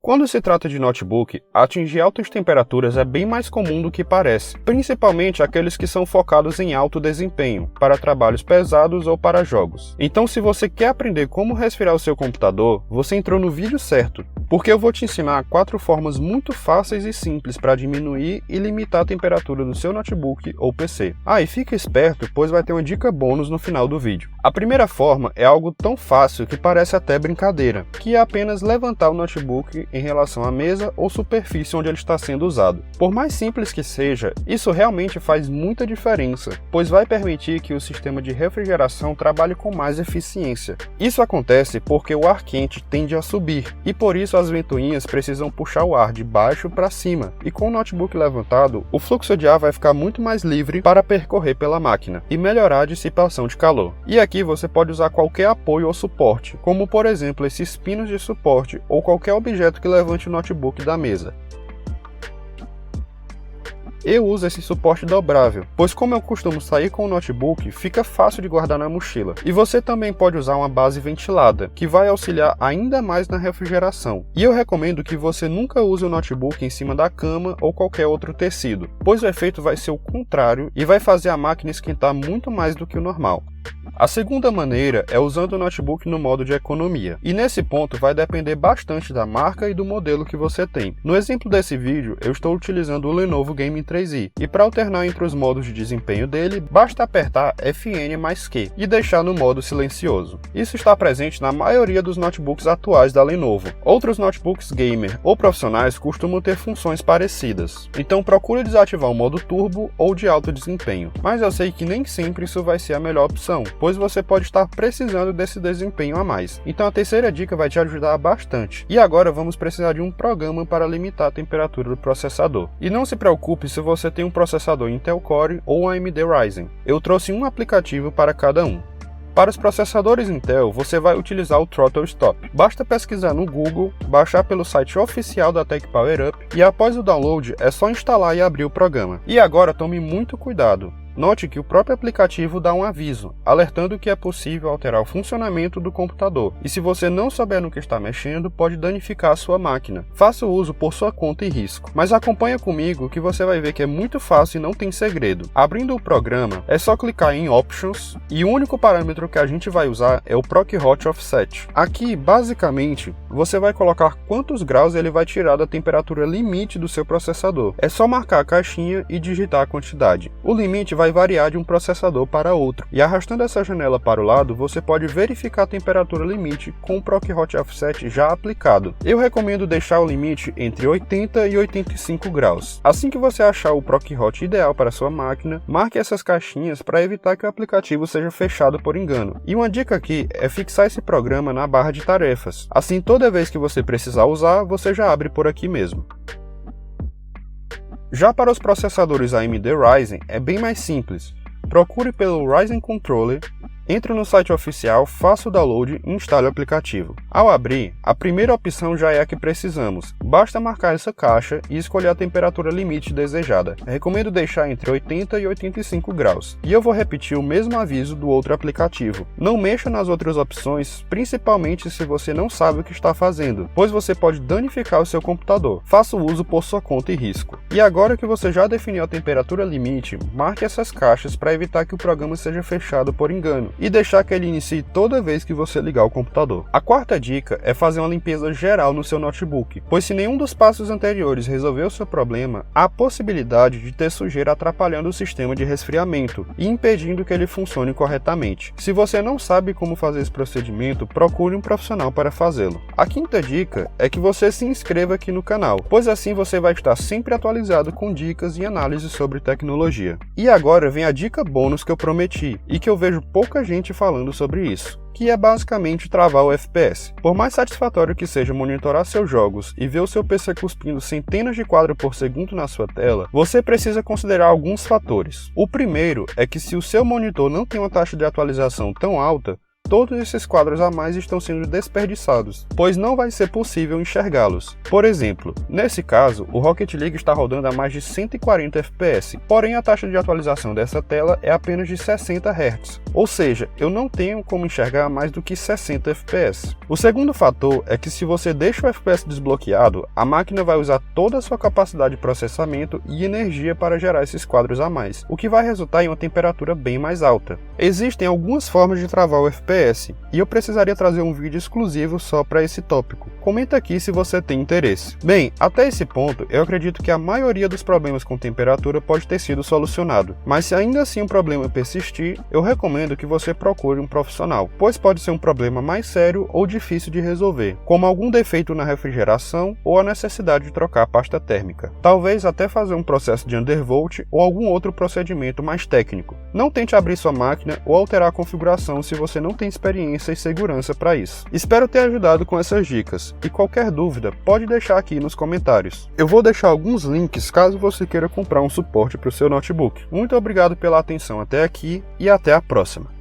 Quando se trata de notebook, atingir altas temperaturas é bem mais comum do que parece, principalmente aqueles que são focados em alto desempenho, para trabalhos pesados ou para jogos. Então, se você quer aprender como resfriar o seu computador, você entrou no vídeo certo, porque eu vou te ensinar 4 formas muito fáceis e simples para diminuir e limitar a temperatura do seu notebook ou PC. E fica esperto, pois vai ter uma dica bônus no final do vídeo. A primeira forma é algo tão fácil que parece até brincadeira, que é apenas levantar o notebook em relação à mesa ou superfície onde ele está sendo usado. Por mais simples que seja, isso realmente faz muita diferença, pois vai permitir que o sistema de refrigeração trabalhe com mais eficiência. Isso acontece porque o ar quente tende a subir, e por isso as ventoinhas precisam puxar o ar de baixo para cima, e com o notebook levantado, o fluxo de ar vai ficar muito mais livre para percorrer pela máquina e melhorar a dissipação de calor. E aqui você pode usar qualquer apoio ou suporte, como por exemplo esses pinos de suporte ou qualquer objeto que levante o notebook da mesa. Eu uso esse suporte dobrável, pois como eu costumo sair com o notebook, fica fácil de guardar na mochila. E você também pode usar uma base ventilada, que vai auxiliar ainda mais na refrigeração. E eu recomendo que você nunca use o notebook em cima da cama ou qualquer outro tecido, pois o efeito vai ser o contrário e vai fazer a máquina esquentar muito mais do que o normal. A segunda maneira é usando o notebook no modo de economia, e nesse ponto vai depender bastante da marca e do modelo que você tem. No exemplo desse vídeo, eu estou utilizando o Lenovo Gaming 3i, e para alternar entre os modos de desempenho dele, basta apertar Fn mais Q e deixar no modo silencioso. Isso está presente na maioria dos notebooks atuais da Lenovo. Outros notebooks gamer ou profissionais costumam ter funções parecidas, então procure desativar o modo turbo ou de alto desempenho, mas eu sei que nem sempre isso vai ser a melhor opção, pois você pode estar precisando desse desempenho a mais. Então a terceira dica vai te ajudar bastante. E agora vamos precisar de um programa para limitar a temperatura do processador. E não se preocupe se você tem um processador Intel Core ou AMD Ryzen. Eu trouxe um aplicativo para cada um. Para os processadores Intel, você vai utilizar o Throttle Stop. Basta pesquisar no Google, baixar pelo site oficial da Tech Power Up e após o download é só instalar e abrir o programa. E agora tome muito cuidado. Note que o próprio aplicativo dá um aviso, alertando que é possível alterar o funcionamento do computador, e se você não souber no que está mexendo, pode danificar a sua máquina. Faça o uso por sua conta e risco, mas acompanha comigo que você vai ver que é muito fácil e não tem segredo. Abrindo o programa, é só clicar em Options, e o único parâmetro que a gente vai usar é o Proc Hot Offset. Aqui, basicamente, você vai colocar quantos graus ele vai tirar da temperatura limite do seu processador. É só marcar a caixinha e digitar a quantidade. O limite vai variar de um processador para outro, e arrastando essa janela para o lado, você pode verificar a temperatura limite com o Proc Hot Offset já aplicado. Eu recomendo deixar o limite entre 80 e 85 graus. Assim que você achar o Proc Hot ideal para sua máquina, marque essas caixinhas para evitar que o aplicativo seja fechado por engano. E uma dica aqui é fixar esse programa na barra de tarefas. Assim, toda vez que você precisar usar, você já abre por aqui mesmo. Já para os processadores AMD Ryzen é bem mais simples. Procure pelo Ryzen Controller, entre no site oficial, faça o download e instale o aplicativo. Ao abrir, a primeira opção já é a que precisamos. Basta marcar essa caixa e escolher a temperatura limite desejada. Recomendo deixar entre 80 e 85 graus. E eu vou repetir o mesmo aviso do outro aplicativo. Não mexa nas outras opções, principalmente se você não sabe o que está fazendo, pois você pode danificar o seu computador. Faça o uso por sua conta e risco. E agora que você já definiu a temperatura limite, marque essas caixas para evitar que o programa seja fechado por engano e deixar que ele inicie toda vez que você ligar o computador. A quarta dica é fazer uma limpeza geral no seu notebook, pois se nenhum dos passos anteriores resolver o seu problema, há a possibilidade de ter sujeira atrapalhando o sistema de resfriamento e impedindo que ele funcione corretamente. Se você não sabe como fazer esse procedimento, procure um profissional para fazê-lo. A quinta dica é que você se inscreva aqui no canal, pois assim você vai estar sempre atualizado com dicas e análises sobre tecnologia. E agora vem a dica bônus que eu prometi e que eu vejo pouca gente falando sobre isso, que é basicamente travar o FPS. Por mais satisfatório que seja monitorar seus jogos e ver o seu PC cuspindo centenas de quadros por segundo na sua tela, você precisa considerar alguns fatores. O primeiro é que se o seu monitor não tem uma taxa de atualização tão alta, todos esses quadros a mais estão sendo desperdiçados, pois não vai ser possível enxergá-los. Por exemplo, nesse caso, o Rocket League está rodando a mais de 140 FPS, porém a taxa de atualização dessa tela é apenas de 60 Hz, ou seja, eu não tenho como enxergar mais do que 60 FPS. O segundo fator é que se você deixa o FPS desbloqueado, a máquina vai usar toda a sua capacidade de processamento e energia para gerar esses quadros a mais, o que vai resultar em uma temperatura bem mais alta. Existem algumas formas de travar o FPS, e eu precisaria trazer um vídeo exclusivo só para esse tópico. Comenta aqui se você tem interesse. Bem, até esse ponto, eu acredito que a maioria dos problemas com temperatura pode ter sido solucionado, mas se ainda assim o problema persistir, eu recomendo que você procure um profissional, pois pode ser um problema mais sério ou difícil de resolver, como algum defeito na refrigeração ou a necessidade de trocar a pasta térmica. Talvez até fazer um processo de undervolt ou algum outro procedimento mais técnico. Não tente abrir sua máquina ou alterar a configuração se você não tem experiência e segurança para isso. Espero ter ajudado com essas dicas, e qualquer dúvida pode deixar aqui nos comentários. Eu vou deixar alguns links caso você queira comprar um suporte para o seu notebook. Muito obrigado pela atenção até aqui e até a próxima.